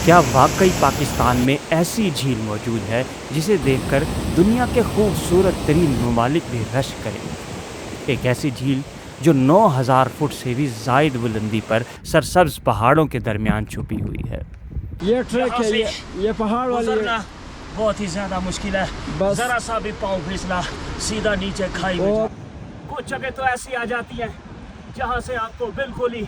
क्या वाकई पाकिस्तान में ऐसी झील मौजूद है जिसे देखकर दुनिया के खूबसूरत तरीन ममालिक भी रश्क करें? एक ऐसी झील जो 9000 फुट से भी ज़ायद बुलंदी पर सरसब्ज पहाड़ों के दरमियान छुपी हुई है। ये ट्रैक है, ये पहाड़ वाली गुजरना बहुत ही ज्यादा मुश्किल है। बस जरा सा भी पाँव फिसला सीधा नीचे खाई में और जा। कुछ जगह तो ऐसी आ जाती है जहाँ से आपको बिल्कुल ही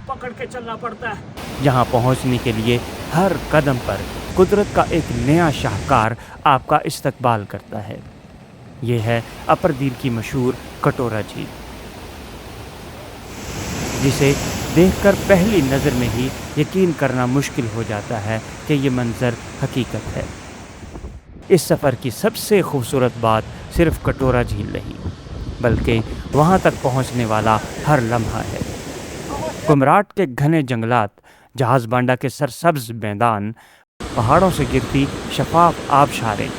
पकड़ के चलना पड़ता है। जहां पहुंचने के लिए हर कदम पर कुदरत का एक नया शाहकार आपका इस्तकबाल करता है। ये है अपरदीर की मशहूर कटोरा झील, जिसे देखकर पहली नज़र में ही यकीन करना मुश्किल हो जाता है कि ये मंज़र हकीकत है। इस सफ़र की सबसे खूबसूरत बात सिर्फ कटोरा झील नहीं, बल्कि वहाँ तक पहुँचने वाला हर लम्हा है। कुमराट के घने जंगलात, जहाज़ बांडा के सरसब्ज मैदान, पहाड़ों से गिरती शफाफ आबशारें,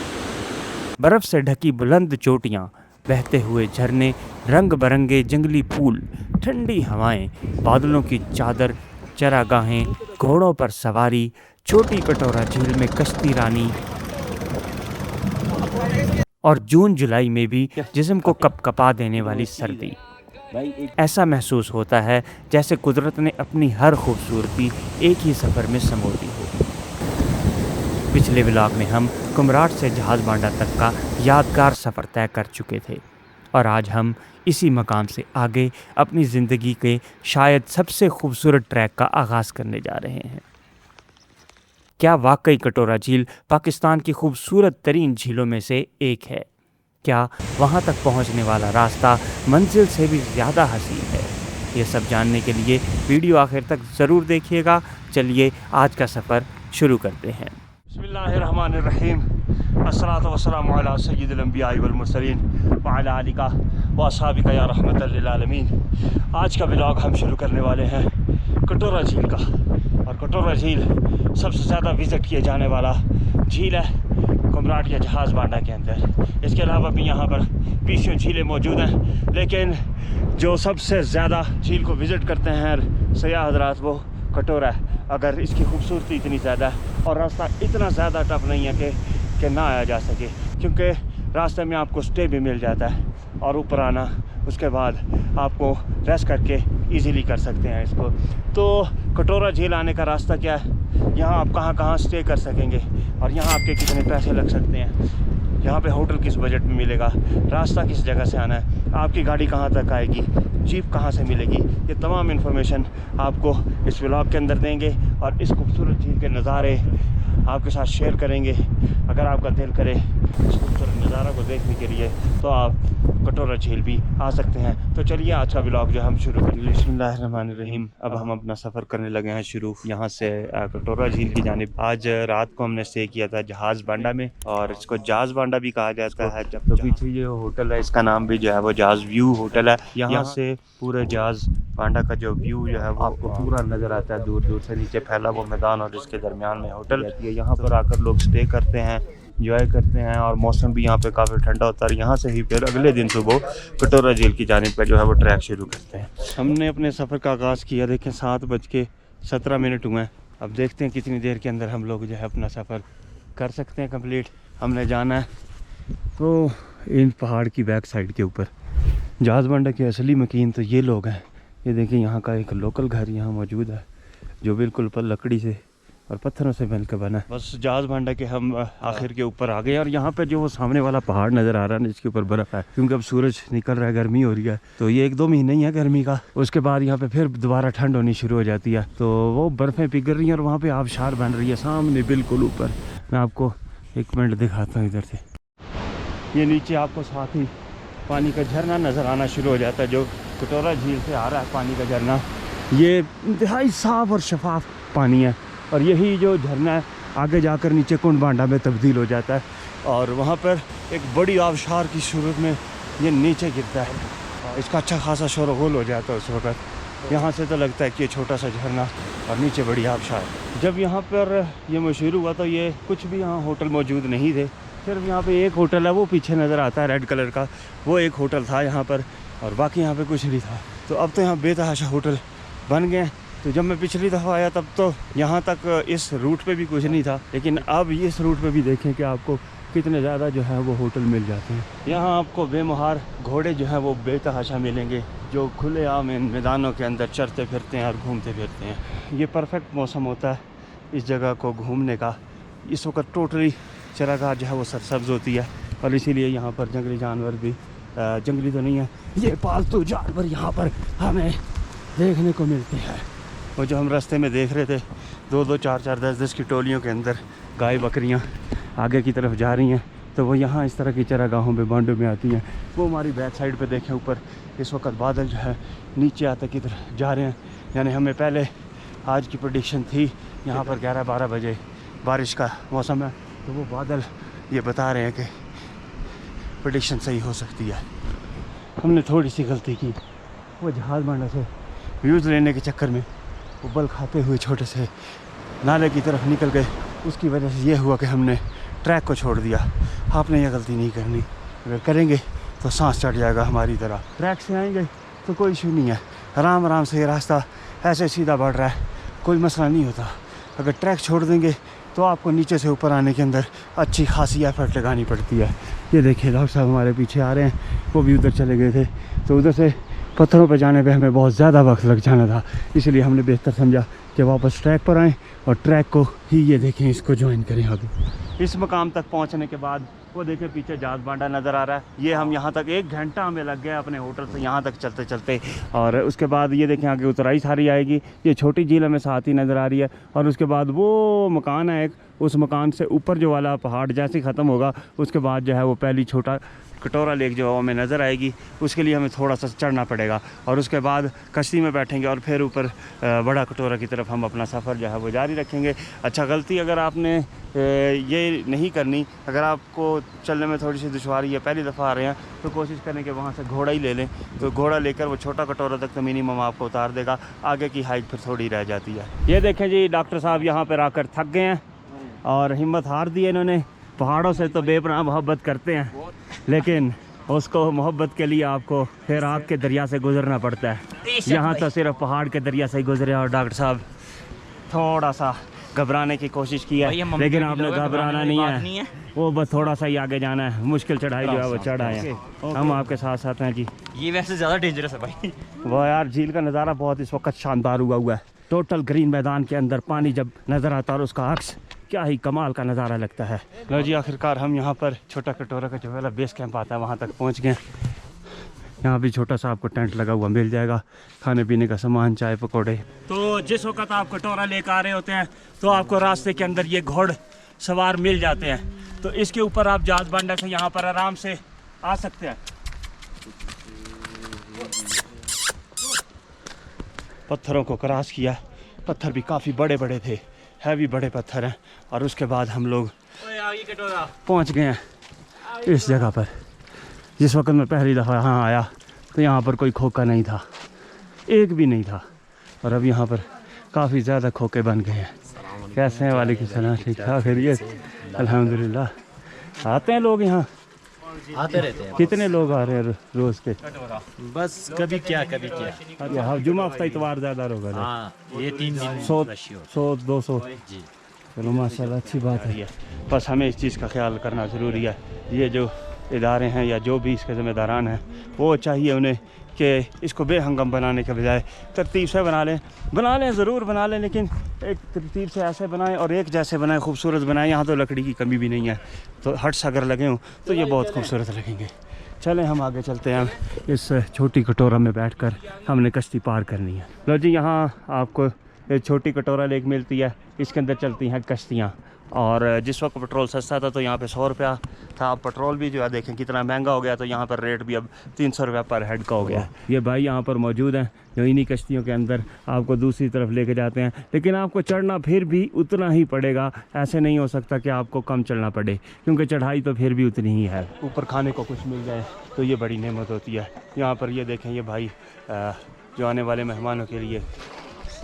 बर्फ़ से ढकी बुलंद चोटियाँ, बहते हुए झरने, रंग बरंगे जंगली फूल, ठंडी हवाएं, बादलों की चादर, चरागाहें, घोड़ों पर सवारी, छोटी कटोरा झील में कश्ती रानी, और जून जुलाई में भी जिस्म को कपकपा देने वाली सर्दी। ऐसा महसूस होता है जैसे कुदरत ने अपनी हर खूबसूरती एक ही सफ़र में समो दी हो। पिछले व्लॉग में हम कुमराट से जहाज़ बांडा तक का यादगार सफ़र तय कर चुके थे, और आज हम इसी मकाम से आगे अपनी ज़िंदगी के शायद सबसे खूबसूरत ट्रैक का आगाज़ करने जा रहे हैं। क्या वाकई कटोरा झील पाकिस्तान की खूबसूरत तरीन झीलों में से एक है? क्या वहाँ तक पहुँचने वाला रास्ता मंजिल से भी ज़्यादा हसीन है? ये सब जानने के लिए वीडियो आखिर तक ज़रूर देखिएगा। चलिए आज का सफ़र शुरू करते हैं। बिस्मिल्लाहिर्रहमानिर्रहीम। अस्सलातु वस्सलामु अला सय्यिदिल अंबिया वल मुरसलीन व अला आलिका व अस्हाबिका या रहमतल लिल आलमीन। आज का व्लॉग हम शुरू करने वाले हैं कटोरा झील का, और कटोरा झील सबसे ज़्यादा विज़िट किए जाने वाला झील है कुमराट या जहाज़ बांडा के अंदर। इसके अलावा भी यहाँ पर 20 झीलें मौजूद हैं, लेकिन जो सबसे ज़्यादा झील को विज़िट करते हैं सयाह हज़रात वो कटोरा है। अगर इसकी खूबसूरती इतनी ज़्यादा और रास्ता इतना ज़्यादा टफ नहीं है कि ना आया जा सके, क्योंकि रास्ते में आपको स्टे भी मिल जाता है और ऊपर आना उसके बाद आपको रेस्ट करके इजीली कर सकते हैं इसको। तो कटोरा झील आने का रास्ता क्या है, यहाँ आप कहाँ स्टे कर सकेंगे और यहाँ आपके कितने पैसे लग सकते हैं, यहाँ पे होटल किस बजट में मिलेगा, रास्ता किस जगह से आना है, आपकी गाड़ी कहाँ तक आएगी, जीप कहाँ से मिलेगी, ये तमाम इन्फॉर्मेशन आपको इस व्लॉग के अंदर देंगे और इस खूबसूरत झील के नज़ारे आपके साथ शेयर करेंगे। अगर आपका दिल करे इस खूबसूरत नज़ारा को देखने के लिए तो आप कटोरा झील भी आ सकते हैं। तो चलिए आज का व्लॉग जो हम शुरू करेंगे। बिस्मिल्लाहिर्रहमानिर्रहीम। अब हम अपना सफ़र करने लगे हैं शुरू यहाँ से कटोरा झील की जानिब। आज रात को हमने स्टे किया था जहाज़ बांडा में, और इसको जहाज़ बांडा भी कहा जाता है। तो पीछे ये होटल है, इसका नाम भी जो है वो जहाज़ व्यू होटल है। यहाँ से पूरे जहाज़ बांडा का जो व्यू जो है वो आपको पूरा नज़र आता है, दूर दूर से नीचे फैला वो मैदान और इसके दरमियान में होटल रहती है। यहाँ पर आकर लोग स्टे करते हैं, इंजॉय करते हैं, और मौसम भी यहाँ पे काफ़ी ठंडा होता है। यहाँ से ही फिर अगले दिन सुबह कटोरा झील की जानिब पे जो है वो ट्रैक शुरू करते हैं। हमने अपने सफ़र का आगाज़ किया, देखें 7:17 हुए हैं। अब देखते हैं कितनी देर के अंदर हम लोग जो है अपना सफ़र कर सकते हैं कंप्लीट। हमने जाना है तो इन पहाड़ की बैक साइड के ऊपर। जहाज़ बांडा के असली मकीन तो ये लोग हैं। ये देखें यहाँ का एक लोकल घर यहाँ मौजूद है जो बिल्कुल पर लकड़ी से और पत्थरों से मिलकर बना है। बस जहाज़ बांडा के हम आखिर के ऊपर आ गए, और यहाँ पे जो वो सामने वाला पहाड़ नज़र आ रहा है ना, जिसके ऊपर बर्फ़ है, क्योंकि अब सूरज निकल रहा है, गर्मी हो रही है, तो ये 1-2 महीने ही है गर्मी का। उसके बाद यहाँ पे फिर दोबारा ठंड होनी शुरू हो जाती है, तो वो बर्फ़ें पिघल रही हैं और वहाँ पर आबशार बन रही है सामने बिल्कुल ऊपर। मैं आपको 1 मिनट दिखाता हूँ इधर से। ये नीचे आपको साथ ही पानी का झरना नज़र आना शुरू हो जाता है, जो कटोरा झील से आ रहा है पानी का झरना। ये इंतहाई साफ़ और शफाफ पानी है, और यही जो झरना है आगे जाकर नीचे कुंड बांडा में तब्दील हो जाता है, और वहाँ पर एक बड़ी आबशार की सूरत में ये नीचे गिरता है। इसका अच्छा खासा शोरगुल हो जाता है उस वक्त। यहाँ से तो लगता है कि ये छोटा सा झरना और नीचे बड़ी आबशार। जब यहाँ पर ये मशहूर हुआ तो ये कुछ भी यहाँ होटल मौजूद नहीं थे, सिर्फ यहाँ पे एक होटल है, वो पीछे नज़र आता है रेड कलर का, वो एक होटल था यहाँ पर, और बाकी यहाँ पे कुछ नहीं था। तो अब तो यहाँ बेतहाशा होटल बन गए, तो जब मैं पिछली दफ़ा आया तब तो यहाँ तक इस रूट पे भी कुछ नहीं था, लेकिन अब इस रूट पे भी देखें कि आपको कितने ज़्यादा जो है वो होटल मिल जाते हैं। यहाँ आपको बेमुहार घोड़े जो हैं वो बेतहाशा मिलेंगे, जो खुले आम इन मैदानों के अंदर चरते फिरते हैं और घूमते फिरते हैं। ये परफेक्ट मौसम होता है इस जगह को घूमने का। इस वक्त टोटली चरागाह जो है वो सरसब्ज़ होती है और इसीलिए यहाँ पर जंगली जानवर भी, जंगली तो नहीं है, ये पालतू जानवर यहाँ पर हमें देखने को मिलते हैं। वो जो हम रास्ते में देख रहे थे 2-2, 4-4, 10-10 की टोलियों के अंदर गाय बकरियाँ आगे की तरफ जा रही हैं, तो वो यहाँ इस तरह की चरागाहों में बांडों में आती हैं। वो हमारी बैक साइड पे देखें ऊपर इस वक्त बादल जो है नीचे आते की तरफ जा रहे हैं, यानी हमें पहले आज की प्रेडिक्शन थी यहाँ पर 11-12 बजे बारिश का मौसम है, तो वो बादल ये बता रहे हैं कि प्रेडिक्शन सही हो सकती है। हमने थोड़ी सी गलती की, वो जहाज़ बांडा से व्यूज़ लेने के चक्कर में उबल खाते हुए छोटे से नाले की तरफ निकल गए। उसकी वजह से ये हुआ कि हमने ट्रैक को छोड़ दिया। आपने ये गलती नहीं करनी, अगर करेंगे तो सांस चढ़ जाएगा हमारी तरह। ट्रैक से आएंगे तो कोई इशू नहीं है, आराम आराम से ये रास्ता ऐसे सीधा बढ़ रहा है, कोई मसला नहीं होता। अगर ट्रैक छोड़ देंगे तो आपको नीचे से ऊपर आने के अंदर अच्छी खासी एफर्ट लगानी पड़ती है। ये देखिए डॉक्टर साहब हमारे पीछे आ रहे हैं, वो भी उधर चले गए थे, तो उधर से पत्थरों पर जाने पे हमें बहुत ज़्यादा वक्त लग जाना था, इसलिए हमने बेहतर समझा कि वापस ट्रैक पर आएँ और ट्रैक को ही ये देखें, इसको ज्वाइन करें। अभी इस मकाम तक पहुंचने के बाद वो देखें पीछे जहाज़ बांडा नज़र आ रहा है। ये हम यहाँ तक 1 घंटा हमें लग गया अपने होटल से यहाँ तक चलते चलते, और उसके बाद ये देखें आगे उतराई सारी आएगी। ये छोटी झील हमें साथ ही नज़र आ रही है, और उसके बाद वो मकान है एक, उस मकान से ऊपर जो वाला पहाड़ जैसे ख़त्म होगा उसके बाद जो है वो पहली छोटा कटोरा लेक जो हमें नज़र आएगी, उसके लिए हमें थोड़ा सा चढ़ना पड़ेगा, और उसके बाद कश्ती में बैठेंगे और फिर ऊपर बड़ा कटोरा की तरफ हम अपना सफ़र जो है वो जारी रखेंगे। अच्छा, गलती अगर आपने ये नहीं करनी, अगर आपको चलने में थोड़ी सी दुश्वारी है, पहली दफ़ा आ रहे हैं, तो कोशिश करें कि वहाँ से घोड़ा ही ले लें। तो घोड़ा लेकर वो छोटा कटोरा तक तो मिनिमम आपको उतार देगा, आगे की हाइट फिर थोड़ी रह जाती है। ये देखें जी, डॉक्टर साहब यहाँ पर आकर थक गए हैं और हिम्मत हार दी है इन्होंने। पहाड़ों से तो बेपनाह मोहब्बत करते हैं, लेकिन उसको मोहब्बत के लिए आपको फिर आग के दरिया से गुजरना पड़ता है। यहाँ तो सिर्फ पहाड़ के दरिया से ही गुजरे, और डॉक्टर साहब थोड़ा सा घबराने की कोशिश की है, लेकिन आपने घबराना नहीं है, वो बस थोड़ा सा ही आगे जाना है। मुश्किल चढ़ाई जो है वो चढ़ आए हैं, हम आपके साथ साथ हैं जी। ये वैसे ज़्यादा डेंजरस है भाई। वो यार झील का नज़ारा बहुत इस वक्त शानदार हुआ है। टोटल ग्रीन मैदान के अंदर पानी जब नज़र आता है और उसका अक्स, क्या ही कमाल का नज़ारा लगता है। लो जी, आखिरकार हम यहाँ पर छोटा कटोरा का जो वाला बेस कैंप आता है वहाँ तक पहुँच गए। यहाँ भी छोटा सा आपको टेंट लगा हुआ मिल जाएगा, खाने पीने का सामान, चाय पकौड़े। तो जिस वक्त आप कटोरा लेकर आ रहे होते हैं तो आपको रास्ते के अंदर ये घोड़ सवार मिल जाते हैं, तो इसके ऊपर आप जहाज़ बांडा से यहाँ पर आराम से आ सकते हैं। पत्थरों को क्रॉस किया, पत्थर भी काफ़ी बड़े बड़े थे, हैवी बड़े पत्थर हैं, और उसके बाद हम लोग पहुंच गए हैं इस जगह पर। जिस वक्त मैं पहली दफ़ा यहाँ आया तो यहाँ पर कोई खोखा नहीं था, एक भी नहीं था, और अब यहाँ पर काफ़ी ज़्यादा खोखे बन गए हैं। कैसे हैं? वालेकुम सलाम, ठीक ठाक, खैरियत, अल्हम्दुलिल्लाह। आते हैं लोग यहाँ, आते रहते हैं। कितने लोग आ रहे हैं रोज़ के? बस कभी क्या कभी क्या। अरे हाँ, जुमा हफ्ता इतवार ज़्यादा होगा। हाँ, ये 3 दिन 100-200 जी। चलो माशाल्लाह, अच्छी बात है। बस हमें इस चीज़ का ख्याल करना ज़रूरी है। ये जो इदारे हैं या जो भी इसके ज़िम्मेदारान हैं, वो चाहिए उन्हें कि इसको बेहंगम बनाने के बजाय तरतीब से बना लें, ज़रूर बना लें, लेकिन एक तरतीब से ऐसे बनाएं और एक जैसे बनाएं, खूबसूरत बनाएं। यहाँ तो लकड़ी की कमी भी नहीं है, तो हट्स अगर लगे हों तो ये बहुत खूबसूरत लगेंगे। चलें हम आगे चलते हैं। इस छोटी कटोरा में बैठकर हमने कश्ती पार करनी है। लो जी, यहाँ आपको एक छोटी कटोरा लेक मिलती है, इसके अंदर चलती हैं कश्तियाँ, और जिस वक्त पेट्रोल सस्ता था तो यहाँ पे 100 रुपया था। अब पेट्रोल भी जो है देखें कितना महंगा हो गया, तो यहाँ पर रेट भी अब 300 रुपया पर हेड का हो गया। ये भाई यहाँ पर मौजूद हैं जो इन्हीं कश्तियों के अंदर आपको दूसरी तरफ लेके जाते हैं, लेकिन आपको चढ़ना फिर भी उतना ही पड़ेगा। ऐसे नहीं हो सकता कि आपको कम चढ़ना पड़े, क्योंकि चढ़ाई तो फिर भी उतनी ही है। ऊपर खाने को कुछ मिल जाए तो ये बड़ी नेमत होती है। यहाँ पर ये देखें, ये भाई जो आने वाले मेहमानों के लिए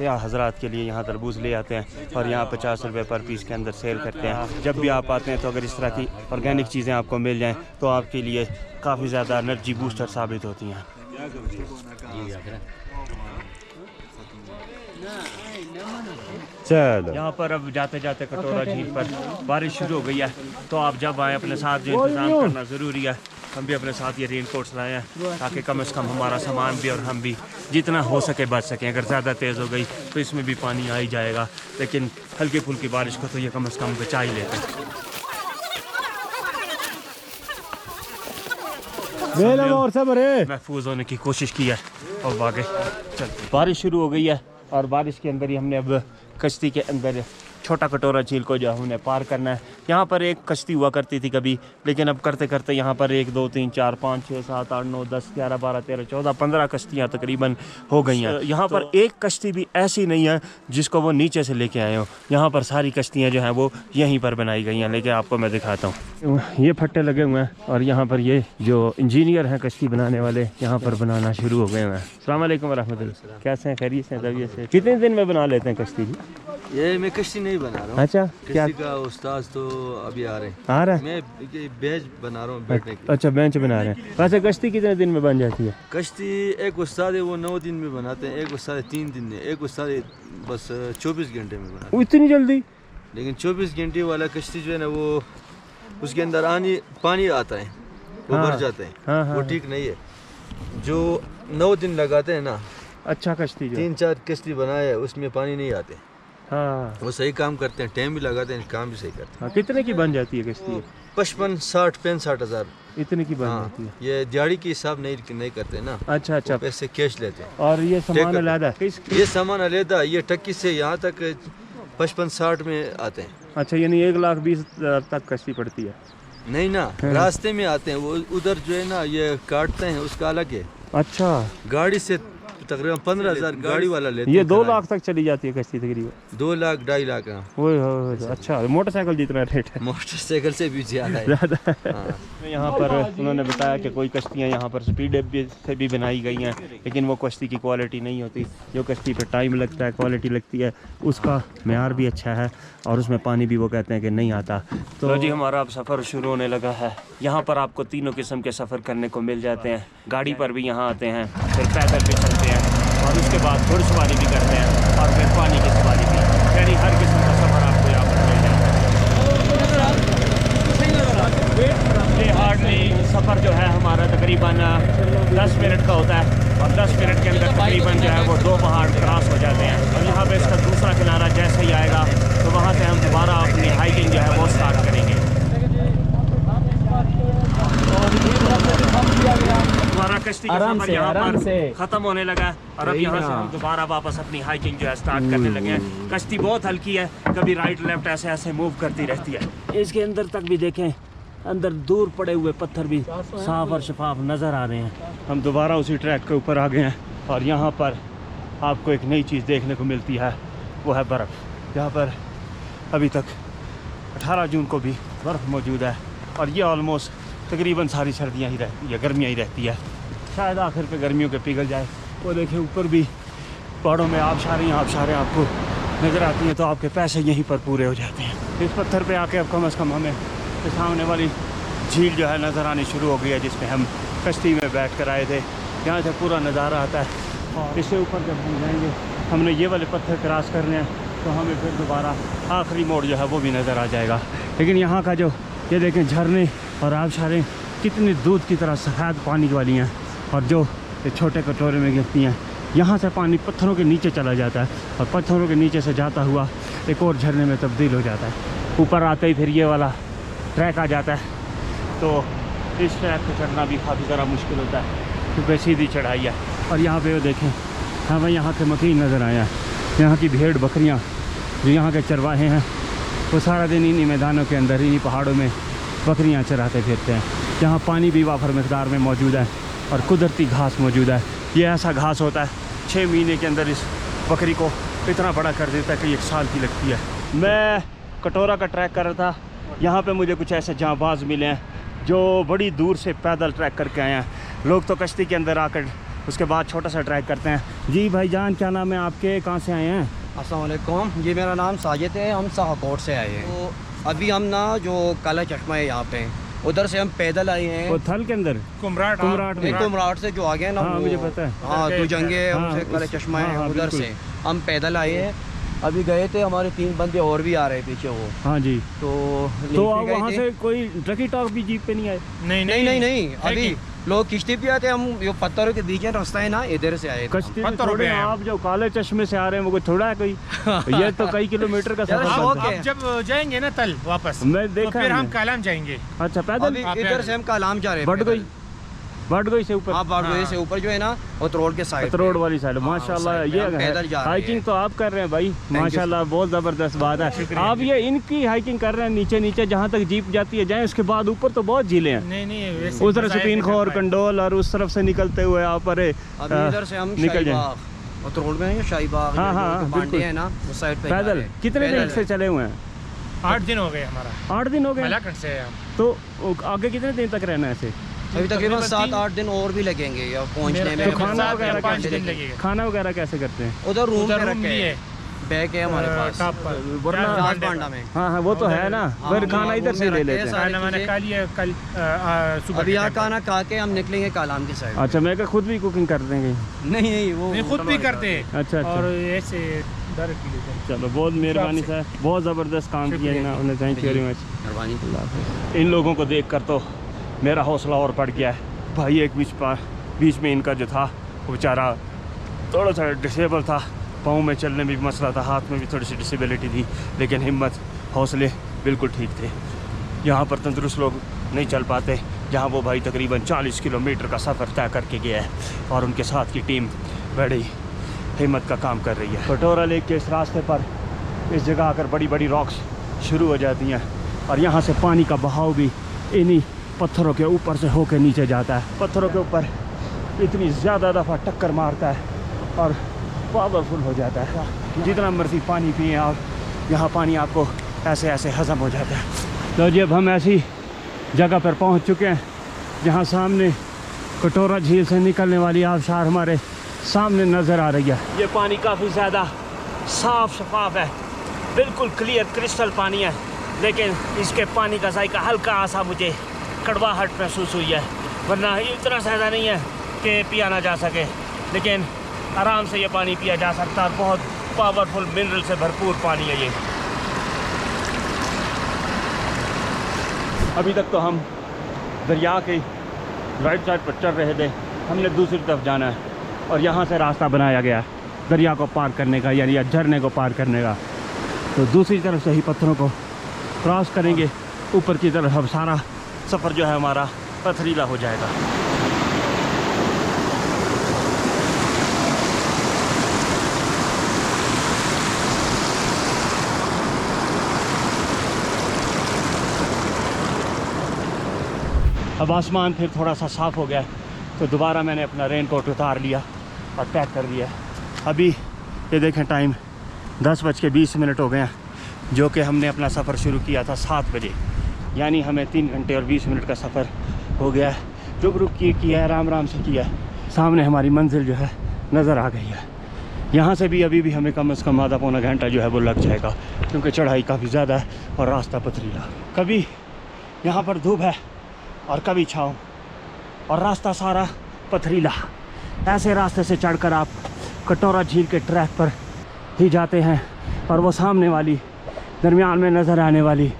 या हज़रात के लिए यहाँ तरबूज ले आते हैं, और यहाँ 50 रुपये पर पीस के अंदर सेल करते हैं। जब भी आप आते हैं तो अगर इस तरह की ऑर्गेनिक चीज़ें आपको मिल जाएं तो आपके लिए काफ़ी ज़्यादा एनर्जी बूस्टर साबित होती हैं। चलो यहाँ पर अब जाते जाते कटोरा झील पर बारिश शुरू हो गई है, तो आप जब आए अपने साथ जो इंतज़ाम करना ज़रूरी है। हम भी अपने साथ ये रेन कोट्स लाए हैं ताकि कम से कम हमारा सामान भी और हम भी जितना हो सके बच सकें। अगर ज़्यादा तेज़ हो गई तो इसमें भी पानी आ ही जाएगा, लेकिन हल्की फुल्की बारिश को तो ये कम से कम बचा ही लेते हैं। महफूज होने की कोशिश की है और आगे चलते। बारिश शुरू हो गई है और बारिश के अंदर ही हमने अब कश्ती के अंदर छोटा कटोरा झील को जो हमने पार करना है। यहाँ पर एक कश्ती हुआ करती थी कभी, लेकिन अब करते करते यहाँ पर 1 2 3 4 5 6 7 8 9 10 11 12 13 14 15 कश्तियाँ तकरीबन हो गई हैं। यहाँ पर एक कश्ती भी ऐसी नहीं है जिसको वो नीचे से लेके आए हो। यहाँ पर सारी कश्तियाँ जो हैं वो यहीं पर बनाई गई हैं। लेकिन आपको मैं दिखाता हूँ, ये फट्टे लगे हुए हैं और यहाँ पर ये जो इंजीनियर हैं कश्ती बनाने वाले यहाँ पर बनाना शुरू हो गए हैं। अस्सलाम वालेकुम रहमतुल्लाह, कैसे हैं? खैरियत से? तबीयत से? कितने दिन में बना लेते हैं कश्ती जी? ये मैं कश्ती नहीं बना रहा हूँ। अच्छा, क्या कश्ती का उस्ताद तो अभी आ रहे हैं। आ रहा है? मैं बेंच बना रहा हूँ बैठने की। अच्छा, बेंच बना रहे हैं। वैसे कश्ती कितने दिन में बन जाती है? कश्ती एक उस्ताद है वो 9 दिन में बनाते हैं, एक उस्ताद 3 दिन में, एक उस्ताद बस 24 घंटे में बनाते हैं। इतनी जल्दी? लेकिन 24 घंटे वाला कश्ती जो है ना वो उसके अंदर पानी आता है, वो भर जाता है। हाँ, हाँ, वो ठीक नहीं है। जो 9 दिन लगाते हैं ना, अच्छा कश्ती जो 3-4 कश्ती बनाए है उसमें पानी नहीं आते। हाँ, वो सही काम करते हैं, टाइम भी लगाते हैं, काम भी सही करते हैं। हाँ, कितने की बन जाती है कश्ती? 55-60 हज़ार इतने की बन हाँ, जाती है। ये दिहाड़ी के हिसाब नहीं करते ना। अच्छा अच्छा, पैसे कैश लेते हैं। और ये सामान अलग है? ये सामान अलग, ये टक्की से यहाँ तक 55-60 में आते हैं। अच्छा, यानी 1,20,000 तक कश्ती पड़ती है? नहीं ना, रास्ते में आते हैं वो, उधर जो है ना ये काटते हैं, उसका अलग है। अच्छा, गाड़ी से तकरीबन 15,000 गाड़ी वाला लेते ये हैं। 2 लाख तक चली जाती है कश्ती तकरीबन? 2 लाख 2.5 लाख। अच्छा, मोटरसाइकिल जितना रेट है? मोटरसाइकिल से भी ज्यादा है। हाँ। यहाँ पर उन्होंने बताया कि कोई कश्तियाँ यहाँ पर स्पीड से भी बनाई गई हैं, लेकिन वो कश्ती की क्वालिटी नहीं होती। जो कश्ती पर टाइम लगता है, क्वालिटी लगती है, उसका मेयार भी अच्छा है और उसमें पानी भी वो कहते हैं कि नहीं आता। तो जी हमारा अब सफ़र शुरू होने लगा है। यहाँ पर आपको तीनों किस्म के सफ़र करने को मिल जाते हैं। गाड़ी पर भी यहाँ आते हैं, फिर पैदल भी चलते हैं और उसके बाद घुड़सवारी भी करते हैं और फिर पानी की सवारी भी। यानी हर किस्म का सफ़र आपको यहाँ पर मिल जाता है। ये हार्डली सफ़र जो है हमारा तकरीबन 10 मिनट का होता है और 10 मिनट के अंदर तकरीबन जो है वो 2 पहाड़ क्रॉस हो जाते हैं। और यहाँ पे इसका दूसरा किनारा जैसे ही आएगा तो वहाँ से हम दोबारा अपनी हाइकिंग जो है वो स्टार्ट करेंगे। हमारा कश्ती का सफर यहाँ पर खत्म होने लगा है और अब यहाँ से हम दोबारा वापस अपनी हाइकिंग जो है स्टार्ट करने लगे हैं। कश्ती बहुत हल्की है, कभी राइट लेफ्ट ऐसे ऐसे मूव करती रहती है। इसके अंदर तक भी देखें, अंदर दूर पड़े हुए पत्थर भी साफ और शफाफ नज़र आ रहे हैं। हम दोबारा उसी ट्रैक के ऊपर आ गए हैं और यहाँ पर आपको एक नई चीज़ देखने को मिलती है, वो है बर्फ़। यहाँ पर अभी तक 18 जून को भी बर्फ़ मौजूद है और ये ऑलमोस्ट तकरीबन सारी सर्दियाँ ही रहती है, गर्मियाँ ही रहती है। शायद आखिर पे गर्मियों के पिघल जाए। वो देखें ऊपर भी पहाड़ों में आबशारें आपको नज़र आती हैं, तो आपके पैसे यहीं पर पूरे हो जाते हैं। इस पत्थर पे आके अब कम से कम हमें सामने वाली झील जो है नज़र आनी शुरू हो गई है, जिसमें हम कश्ती में बैठ कर आए थे। यहाँ से पूरा नज़ारा आता है और इससे ऊपर जब हम जाएंगे, हमने ये वाले पत्थर क्रॉस करने हैं तो हमें फिर दोबारा आखिरी मोड़ जो है वो भी नज़र आ जाएगा। लेकिन यहाँ का जो ये देखें झरने और आबशारें कितनी दूध की तरह सफ़ेद पानी वाली हैं और जो ये छोटे कटोरे में गिरती हैं, यहाँ से पानी पत्थरों के नीचे चला जाता है और पत्थरों के नीचे से जाता हुआ एक और झरने में तब्दील हो जाता है। ऊपर आते ही फिर ये वाला ट्रैक आ जाता है, तो इस ट्रैक पर चढ़ना भी काफ़ी ज़रा मुश्किल होता है क्योंकि सीधी चढ़ाई है। और यहाँ पे वो देखें, हमें यहाँ के मकीन नज़र आया है। यहाँ की भेड़ बकरियाँ जो यहाँ के चरवाहे हैं वो सारा दिन इन्हीं मैदानों के अंदर, इन्हीं पहाड़ों में बकरियाँ चराते फिरते हैं। यहाँ पानी भी वाफर मकदार में मौजूद है और कुदरती घास मौजूद है। ये ऐसा घास होता है 6 महीने के अंदर इस बकरी को इतना बड़ा कर देता है कि 1 साल की लगती है। मैं कटोरा का ट्रैक कर रहा था, यहाँ पे मुझे कुछ ऐसे जांबाज मिले हैं जो बड़ी दूर से पैदल ट्रैक करके आए हैं। लोग तो कश्ती के अंदर आकर उसके बाद छोटा सा ट्रैक करते हैं। जी भाईजान, क्या नाम है आपके, कहाँ से आए हैं? अस्सलाम वालेकुम जी, मेरा नाम साजिद है, हम शाहकोट से आए हैं। तो अभी हम ना जो काला चश्मा है यहाँ पे, उधर से हम पैदल आए हैं। वो थल के अंदर कुमराट में, कुमराट से जो आगे है ना, हाँ मुझे पता है। हाँ तो जंगे हमसे काला चश्मा है, हाँ, उधर से हम पैदल आए हैं। अभी गए थे, हमारे 3 बंदे और भी आ रहे पीछे वो। हाँ जी। तो आप वहाँ से कोई ट्रकी टॉक भी जीप पे नहीं आए? नहीं अभी लोग किश्ती पे आते, हम जो पत्थरों के बीच में रास्ता है ना, इधर से आए कश्ती में थोड़े। आप जो काले चश्मे से आ रहे हैं वो थोड़ा है कोई ये तो कई किलोमीटर का सफर बनता है। आप जब जाएंगे ना तल वापस, मैं देखा तो फिर हम कालाम जाएंगे। अच्छा पैदल? इधर से हम कालाम जा रहे हैं। बटगोई से ऊपर? हाँ, बटगोई से ऊपर जो है ना, रोड के साइड, रोड वाली साइड। माशाल्लाह, ये हाइकिंग तो आप कर रहे हैं भाई, माशाल्लाह, बहुत ज़बरदस्त बात है। आप ये इनकी हाइकिंग कर रहे हैं नीचे जहाँ तक जीप जाती है जाए, उसके बाद ऊपर तो बहुत झीलें हैं। नहीं उस तरफ से पीनखोर, कंडोल और उस तरफ से निकलते हुए आप इधर से हम निकल जाए और रोड में शाहीबाग। हाँ, बिल्कुल है ना, उस साइड पे पैदल। कितने दिन से चले हुए हैं? 8 दिन हो गए हमारा। 8 दिन हो गए से हम। तो आगे कितने दिन तक रहना है ऐसे? अभी तकरीबन 7-8 दिन और भी लगेंगे या पहुंचने में। तो खाना वगैरह 5 दिन लगेगा? खाना वगैरह कैसे करते हैं? उधर रूम भी है, बैग है हमारे पास बांडा में। हाँ, वो तो है ना, फिर खाना इधर से ले लेते हैं। कल सुबह अभी यहाँ खाना खा के हम निकलेंगे कालाम की साइड। अच्छा, मैं खुद भी कुकिंग कर देंगे? नहीं, वो खुद भी करते हैं। अच्छा। और ऐसे चलो, बहुत मेहरबानी सर, बहुत ज़बरदस्त काम किया ना उन्हें, थैंक यू वेरी मच, मेहरबानी। इन लोगों को देख कर तो मेरा हौसला और बढ़ गया है भाई। एक बीच में इनका जो था वो बेचारा थोड़ा सा डिसेबल था, पाँव में चलने में भी मसला था, हाथ में भी थोड़ी सी डिसेबिलिटी थी, लेकिन हिम्मत, हौसले बिल्कुल ठीक थे। यहाँ पर तंदुरुस्त लोग नहीं चल पाते, जहाँ वो भाई तकरीबन 40 किलोमीटर का सफ़र तय करके गया है और उनके साथ की टीम बड़ी हिम्मत का काम कर रही है। कटोरा लेक के इस रास्ते पर इस जगह आकर बड़ी बड़ी रॉक्स शुरू हो जाती हैं और यहाँ से पानी का बहाव भी इन्हीं पत्थरों के ऊपर से होकर नीचे जाता है। पत्थरों के ऊपर इतनी ज़्यादा दफ़ा टक्कर मारता है और पावरफुल हो जाता है। जितना मर्जी पानी पिए आप, यहाँ पानी आपको ऐसे हज़म हो जाता है। तो जब हम ऐसी जगह पर पहुँच चुके हैं जहाँ सामने कटोरा झील से निकलने वाली आबशार हमारे सामने नज़र आ रही है। ये पानी काफ़ी ज़्यादा साफ़ शफाफ है, बिल्कुल क्लियर क्रिस्टल पानी है, लेकिन इसके पानी का जायका हल्का सा मुझे कड़वाहट महसूस हुई है, वरना इतना ज़्यादा नहीं है कि पिया ना जा सके, लेकिन आराम से ये पानी पिया जा सकता है। बहुत पावरफुल मिनरल से भरपूर पानी है ये। अभी तक तो हम दरिया के राइट साइड पर चल रहे थे, हमने दूसरी तरफ जाना है और यहाँ से रास्ता बनाया गया है दरिया को पार करने का, यानी झरने को पार करने का। तो दूसरी तरफ से ही पत्थरों को क्रॉस करेंगे ऊपर की तरफ, अब सारा सफ़र जो है हमारा पथरीला हो जाएगा। अब आसमान फिर थोड़ा सा साफ़ हो गया, तो दोबारा मैंने अपना रेनकोट उतार लिया और पैक कर दिया। अभी ये देखें, टाइम 10:20 हो गए हैं, जो कि हमने अपना सफ़र शुरू किया था 7 बजे, यानी हमें 3 घंटे और 20 मिनट का सफ़र हो गया है। रुक किया है, आराम से किया है। सामने हमारी मंजिल जो है नज़र आ गई है। यहाँ से भी अभी भी हमें कम से कम आधा पौना घंटा जो है वो लग जाएगा, क्योंकि चढ़ाई काफ़ी ज़्यादा है और रास्ता पथरीला। कभी यहाँ पर धूप है और कभी छाँव, और रास्ता सारा पथरीला। ऐसे रास्ते से चढ़कर आप कटोरा झील के ट्रैक पर ही जाते हैं और वो सामने वाली दरमियान में नज़र आने वाली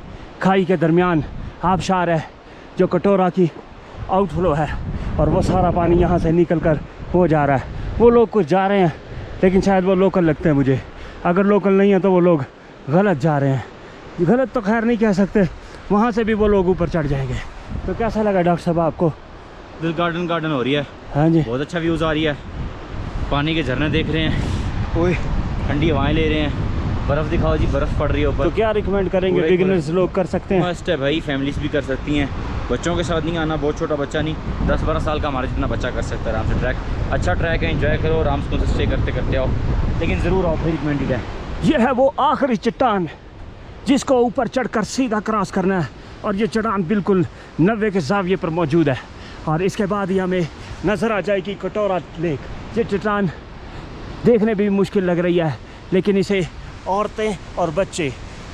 खाई के दरमियान आबशार है, जो कटोरा की आउटफ्लो है, और वो सारा पानी यहाँ से निकल कर हो जा रहा है। वो लोग कुछ जा रहे हैं, लेकिन शायद वो लोकल लगते हैं मुझे। अगर लोकल नहीं है तो वो लोग गलत जा रहे हैं। गलत तो खैर नहीं कह सकते, वहाँ से भी वो लोग ऊपर चढ़ जाएंगे। तो कैसा लगा डॉक्टर साहब आपको? दिल गार्डन हो रही है। हाँ जी, बहुत अच्छा व्यूज़ आ रही है, पानी के झरने देख रहे हैं, ओए ठंडी हवाएं ले रहे हैं, बर्फ़ दिखाओ जी, बर्फ़ पड़ रही है ऊपर। तो क्या रिकमेंड करेंगे? बिगिनर्स लोग कर सकते हैं? मस्ट है भाई, फैमिलीज भी कर सकती हैं, बच्चों के साथ नहीं आना, बहुत छोटा बच्चा नहीं, 10-12 साल का हमारे जितना बच्चा कर सकता है आराम से। ट्रैक अच्छा ट्रैक है, एंजॉय करो, आराम से स्टे करते करते आओ, लेकिन ज़रूर आओ, फिर रिकमेंडेड है। ये है वो आखिरी चट्टान जिसको ऊपर चढ़कर सीधा क्रॉस करना है, और ये चट्टान बिल्कुल 90 के ज़ाविये पर मौजूद है, और इसके बाद ही हमें नज़र आ जाएगी कटोरा लेक। ये चट्टान देखने भी मुश्किल लग रही है, लेकिन इसे औरतें और बच्चे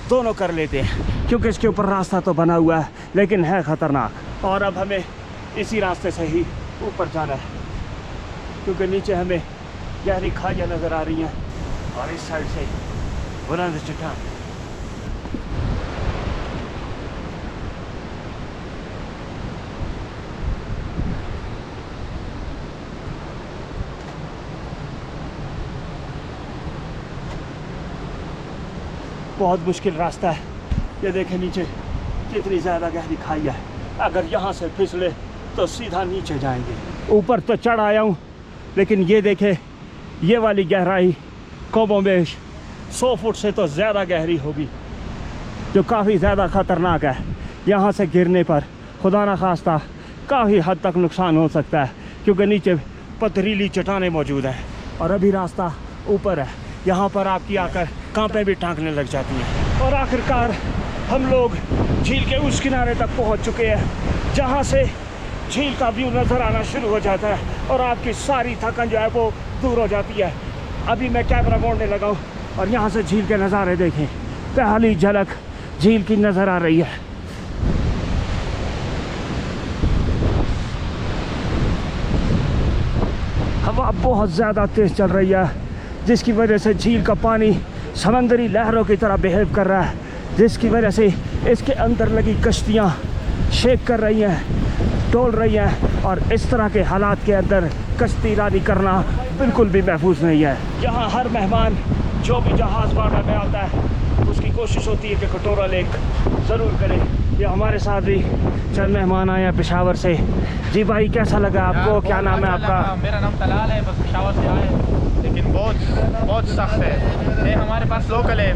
दोनों कर लेते हैं, क्योंकि इसके ऊपर रास्ता तो बना हुआ है, लेकिन है ख़तरनाक। और अब हमें इसी रास्ते से ही ऊपर जाना है, क्योंकि नीचे हमें गहरी खाइयाँ नज़र आ रही हैं, और इस साइड से बुलंद चट्टान। बहुत मुश्किल रास्ता है। ये देखें नीचे कितनी ज़्यादा गहरी खाई है। अगर यहाँ से फिसले तो सीधा नीचे जाएंगे। ऊपर तो चढ़ आया हूँ, लेकिन ये देखे ये वाली गहराई कमोबेश 100 फुट से तो ज़्यादा गहरी होगी, जो काफ़ी ज़्यादा ख़तरनाक है। यहाँ से गिरने पर खुदा न खास्ता काफ़ी हद तक नुकसान हो सकता है, क्योंकि नीचे पथरीली चट्टानें मौजूद हैं और अभी रास्ता ऊपर है। यहाँ पर आपकी आकर कांपे भी टांकने लग जाती हैं। और आखिरकार हम लोग झील के उस किनारे तक पहुँच चुके हैं, जहाँ से झील का व्यू नज़र आना शुरू हो जाता है और आपकी सारी थकान जो है वो दूर हो जाती है। अभी मैं कैमरा मोड़ने लगा हूँ और यहाँ से झील के नज़ारे देखें। पहली झलक झील की नज़र आ रही है। हवा बहुत ज़्यादा तेज़ चल रही है, जिसकी वजह से झील का पानी समंदरी लहरों की तरह बिहेव कर रहा है, जिसकी वजह से इसके अंदर लगी कश्तियाँ शेक कर रही हैं, डोल रही हैं। और इस तरह के हालात के अंदर कश्ती रानी करना बिल्कुल भी महफूज नहीं है। यहाँ हर मेहमान जो भी जहाज़ बांटा में आता है, उसकी कोशिश होती है कि कटोरा लेक ज़रूर करें। ये हमारे साथ भी चंद मेहमान आए हैं पेशावर से। जी भाई, कैसा लगा आपको? क्या नाम है आपका? मेरा नाम तलाल है, बस पेशावर से आए, लेकिन बहुत सख्त है। ये हमारे पास लोकल है,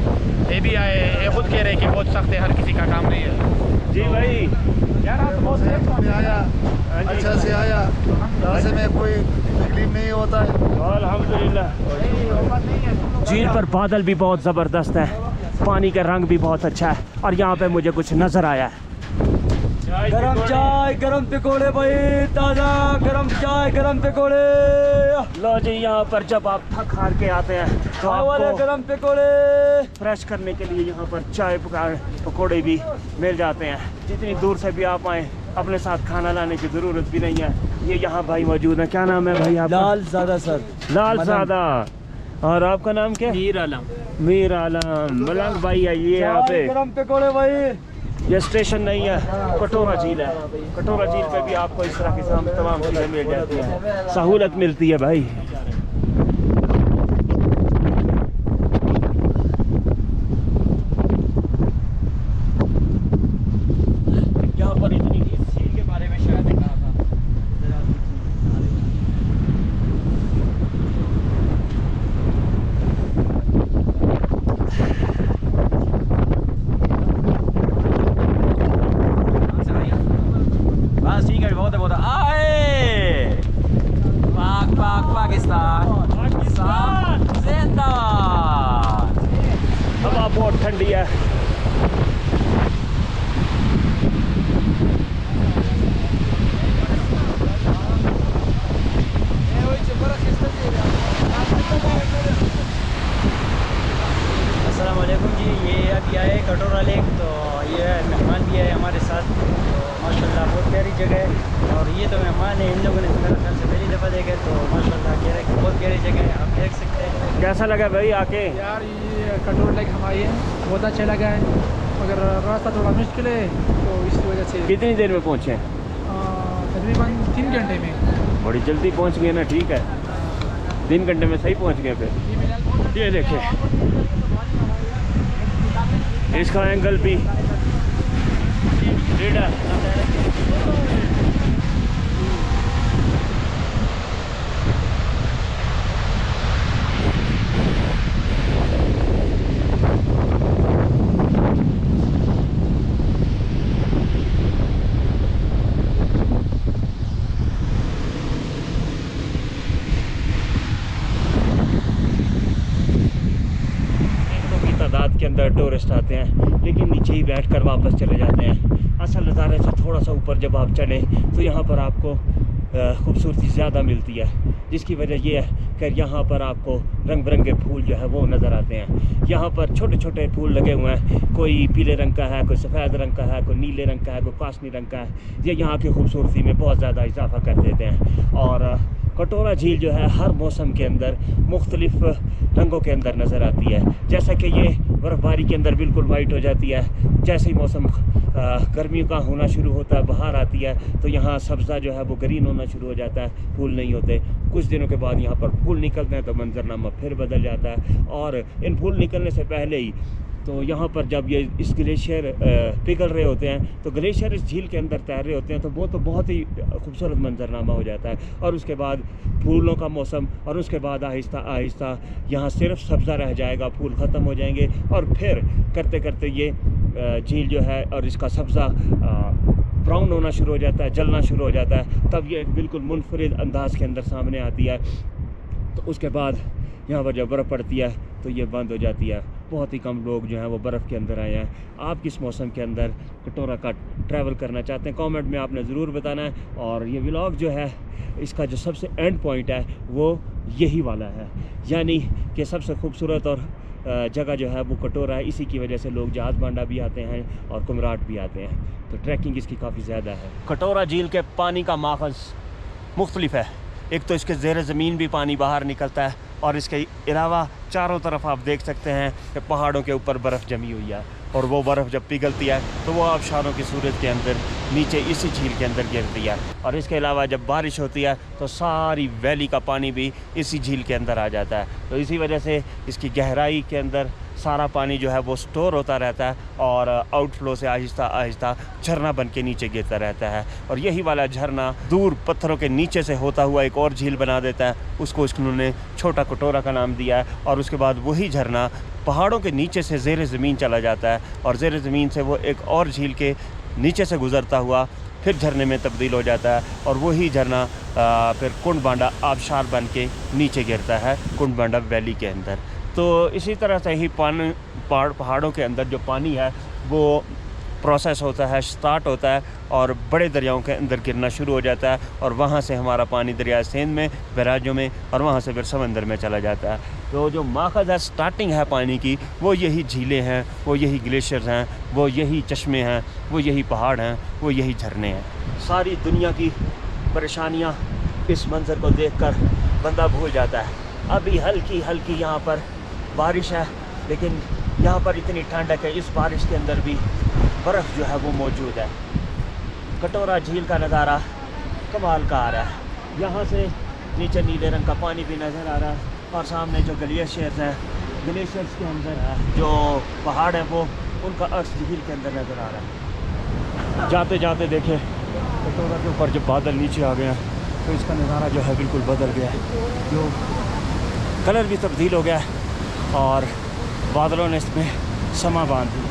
ये भी आए, ये खुद कह रहे हैं कि बहुत सख्त है, हर किसी का काम नहीं है। जी भाई, यार आप बहुत आया, अच्छा से आया, रास्ते में कोई तकलीफ नहीं होता है, अल्हम्दुलिल्लाह। झील पर बादल भी बहुत ज़बरदस्त है, पानी का रंग भी बहुत अच्छा है और यहाँ पे मुझे कुछ नज़र आया है। गरम चाय, गरम पकौड़े भाई, ताज़ा गरम चाय, गरम पकौड़े। लो जी, यहाँ पर जब आप थक हार के आते हैं तो आपको गरम पकौड़े फ्रेश करने के लिए यहाँ पर चाय पकौड़े भी मिल जाते हैं। जितनी दूर से भी आप आएँ, अपने साथ खाना लाने की ज़रूरत भी नहीं है। ये यहाँ भाई मौजूद है। क्या नाम है भाई आपका? लालज़ादा सर। लालज़ादा। और आपका नाम क्या? मीर आलम। मीर आलम। मलंग भाई है ये यहाँ पे। गरम पकौड़े भाई। ये स्टेशन नहीं है, कटोरा झील है। कटोरा झील पे भी आपको इस तरह की तमाम चीज़ें मिल जाती हैं, सहूलत मिलती है भाई। यहाँ पर इतनी झील के बारे में शायद कहा था। बस ठीक है, बहुत है, बहुत है। आए पाकिस्तान जिंदाबाद। हवा बहुत ठंडी है। अस्सलाम वालेकुम जी, ये अभी आए कटोरा लेक, तो ये मेहमान भी आए हमारे साथ, तो माशाल्लाह बहुत प्यारी जगह है। और ये तो मेहमान है, इन लोगों ने मेरे ख्याल से पहली दफ़ा देखे, तो माशाल्लाह कह रहे हैं कि बहुत प्यारी जगह है, आप देख सकते हैं। कैसा लगा भाई आके? यार ये कटोरा लेक हम आए हैं, बहुत अच्छा लगा है, मगर रास्ता थोड़ा मुश्किल है, तो इस वजह से कितनी देर में पहुँचे? तकरीबन 3 घंटे में। बड़ी जल्दी पहुँच गए ना। ठीक है, 3 घंटे में सही पहुँच गए फिर। ये देखें, इसका एंगल भी टेढ़ा है। तादाद के अंदर टूरिस्ट आते हैं, लेकिन नीचे ही बैठकर वापस चले जाते हैं। असल नज़ारे से थोड़ा सा ऊपर जब आप चढ़ें तो यहाँ पर आपको खूबसूरती ज़्यादा मिलती है, जिसकी वजह ये है कि यहाँ पर आपको रंग बिरंगे फूल जो है वो नज़र आते हैं। यहाँ पर छोटे छोटे फूल लगे हुए हैं, कोई पीले रंग का है, कोई सफ़ेद रंग का है, कोई नीले रंग का है, कोई काशनी रंग का है। ये यहाँ की खूबसूरती में बहुत ज़्यादा इजाफा कर देते हैं। और कटोरा झील जो है हर मौसम के अंदर मुख्तलिफ रंगों के अंदर नज़र आती है। जैसा कि ये बर्फ़बारी के अंदर बिल्कुल वाइट हो जाती है, जैसे ही मौसम गर्मियों का होना शुरू होता है, बाहर आती है, तो यहाँ सब्ज़ा जो है वो ग्रीन होना शुरू हो जाता है, फूल नहीं होते। कुछ दिनों के बाद यहाँ पर फूल निकलते हैं तो मंजरनामा फिर बदल जाता है। और इन फूल निकलने से पहले ही तो यहाँ पर जब ये इस ग्लेशियर पिघल रहे होते हैं तो ग्लेशियर इस झील के अंदर तैर रहे होते हैं, तो वो तो बहुत ही खूबसूरत मंजरनामा हो जाता है। और उसके बाद फूलों का मौसम, और उसके बाद आहिस्ता आहिस्ता यहाँ सिर्फ सब्ज़ा रह जाएगा, फूल ख़त्म हो जाएंगे, और फिर करते करते ये झील जो है और इसका सब्ज़ा ब्राउन होना शुरू हो जाता है, जलना शुरू हो जाता है। तब ये एक बिल्कुल मुनफरिद अंदाज के अंदर सामने आती है। तो उसके बाद यहाँ पर जब बर्फ़ पड़ती है तो ये बंद हो जाती है। बहुत ही कम लोग जो हैं वो बर्फ़ के अंदर आए हैं। आप किस मौसम के अंदर कटोरा का ट्रैवल करना चाहते हैं, कमेंट में आपने ज़रूर बताना है। और ये व्लॉग जो है इसका जो सबसे एंड पॉइंट है वो यही वाला है, यानी कि सबसे खूबसूरत और जगह जो है वो कटोरा है। इसी की वजह से लोग जहाज़ बांडा भी आते हैं और कुमराट भी आते हैं, तो ट्रैकिंग इसकी काफ़ी ज़्यादा है। कटोरा झील के पानी का माखज़ मुख्तलिफ है। एक तो इसके ज़ेर ज़मीन भी पानी बाहर निकलता है, और इसके अलावा चारों तरफ आप देख सकते हैं कि पहाड़ों के ऊपर बर्फ़ जमी हुई है, और वो बर्फ़ जब पिघलती है तो वो आबशारों की सूरत के अंदर नीचे इसी झील के अंदर गिरती है। और इसके अलावा जब बारिश होती है तो सारी वैली का पानी भी इसी झील के अंदर आ जाता है। तो इसी वजह से इसकी गहराई के अंदर सारा पानी जो है वो स्टोर होता रहता है, और आउटफ्लो से आहिस्ता आहिस्ता झरना बन के नीचे गिरता रहता है। और यही वाला झरना दूर पत्थरों के नीचे से होता हुआ एक और झील बना देता है, उसको उन्होंने छोटा कटोरा का नाम दिया है। और उसके बाद वही झरना पहाड़ों के नीचे से ज़ेर ज़मीन चला जाता है, और ज़ेर ज़मीन से वो एक और झील के नीचे से गुज़रता हुआ फिर झरने में तब्दील हो जाता है, और वही झरना फिर कुंड बांडा आबशार बन के नीचे गिरता है कुंड बांडा वैली के अंदर। तो इसी तरह से ही पहाड़ों के अंदर जो पानी है वो प्रोसेस होता है, स्टार्ट होता है, और बड़े दरियाओं के अंदर गिरना शुरू हो जाता है, और वहाँ से हमारा पानी दरिया सिंध में, बैराजों में, और वहाँ से फिर समंदर में चला जाता है। तो जो माखज़ है, स्टार्टिंग है पानी की, वो यही झीलें हैं, वो यही ग्लेशियर्स हैं, वो यही चश्मे हैं, वो यही पहाड़ हैं, वो यही झरने हैं। सारी दुनिया की परेशानियाँ इस मंज़र को देखकर बंदा भूल जाता है। अभी हल्की हल्की यहाँ पर बारिश है, लेकिन यहाँ पर इतनी ठंडक है, इस बारिश के अंदर भी बर्फ़ जो है वो मौजूद है। कटोरा झील का नज़ारा कमाल का आ रहा है। यहाँ से नीचे नीले रंग का पानी भी नज़र आ रहा है, और सामने जो ग्लेशियर्स हैं, ग्लेशियर्स के अंदर जो पहाड़ हैं वो उनका अक्स झील के अंदर नज़र आ रहा है। जाते जाते देखे कटोरा के ऊपर जब बादल नीचे आ गया तो इसका नज़ारा जो है बिल्कुल बदल गया है, जो कलर भी तब्दील हो गया है, और बादलों ने इसमें समा बांध दिया।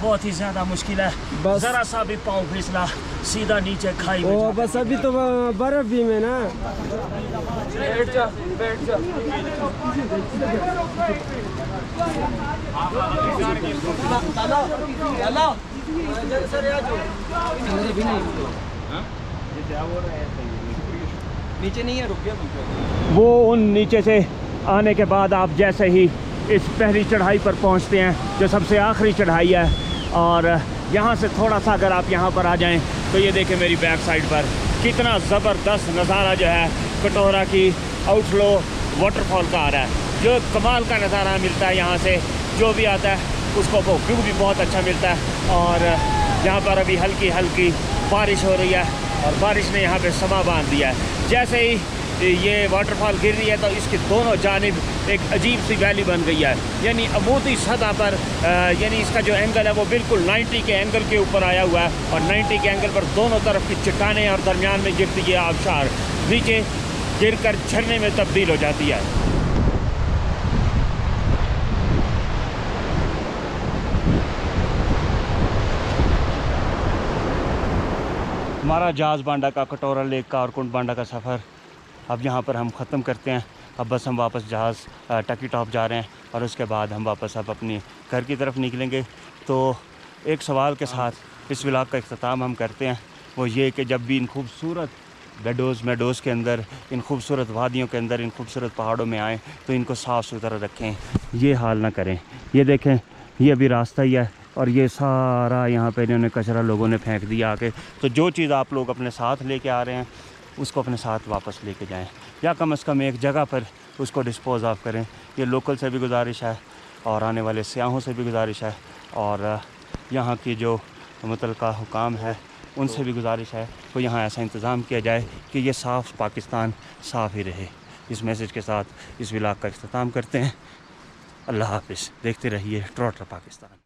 बहुत ही ज़्यादा मुश्किल है, बस ज़रा सा भी पाँव फिसला सीधा नीचे खाई में ओ बस अभी तो बर्फ भी में ना। बैठ जा, बैठ जा। नीचे नहीं है, रुक गया। वो उन नीचे से आने के बाद आप जैसे ही इस पहली चढ़ाई पर पहुंचते हैं, जो सबसे आखिरी चढ़ाई है, और यहाँ से थोड़ा सा अगर आप यहाँ पर आ जाएं तो ये देखें मेरी बैक साइड पर कितना ज़बरदस्त नज़ारा जो है कटोरा की आउटफ्लो वाटरफॉल का आ रहा है। जो कमाल का नज़ारा मिलता है यहाँ से, जो भी आता है उसको वो व्यू भी बहुत अच्छा मिलता है। और यहाँ पर अभी हल्की हल्की बारिश हो रही है, और बारिश ने यहाँ पे समा बांध दिया है। जैसे ही ये वाटरफॉल गिर रही है तो इसके दोनों जानिब एक अजीब सी वैली बन गई है, यानी अमूदी सतह पर यानी इसका जो एंगल है वो बिल्कुल 90 के एंगल के ऊपर आया हुआ है, और 90 के एंगल पर दोनों तरफ की चट्टानें और दरमियान में गिरती है आबशार नीचे गिरकर झरने में तब्दील हो जाती है। हमारा जहाज़ बांडा का, कटोरा लेक का और कुंड बांडा का सफ़र अब यहाँ पर हम ख़त्म करते हैं। अब बस हम वापस जहाज़ टकी टॉप जा रहे हैं, और उसके बाद हम वापस अब अपनी घर की तरफ निकलेंगे। तो एक सवाल के साथ इस व्लॉग का इख्तिताम हम करते हैं, वो ये कि जब भी इन खूबसूरत मेडोज़ के अंदर, इन खूबसूरत वादियों के अंदर, इन खूबसूरत पहाड़ों में आएँ तो इनको साफ़ सुथरा रखें, ये हाल ना करें। ये देखें, ये अभी रास्ता ही है, और ये सारा यहाँ पे इन्होंने कचरा लोगों ने फेंक दिया आके। तो जो चीज़ आप लोग अपने साथ लेके आ रहे हैं उसको अपने साथ वापस लेके जाएं, या कम से कम एक जगह पर उसको डिस्पोज ऑफ करें। ये लोकल से भी गुजारिश है और आने वाले सयाहों से भी गुजारिश है, और यहाँ की जो मुतलका हुकाम है उनसे भी गुजारिश है तो यहाँ ऐसा इंतज़ाम किया जाए कि ये साफ़ पाकिस्तान साफ़ ही रहे। इस मैसेज के साथ इस व्लॉग का इख्तिताम करते हैं। अल्लाह हाफ़िज़। देखते रहिए ट्रॉटर पाकिस्तान।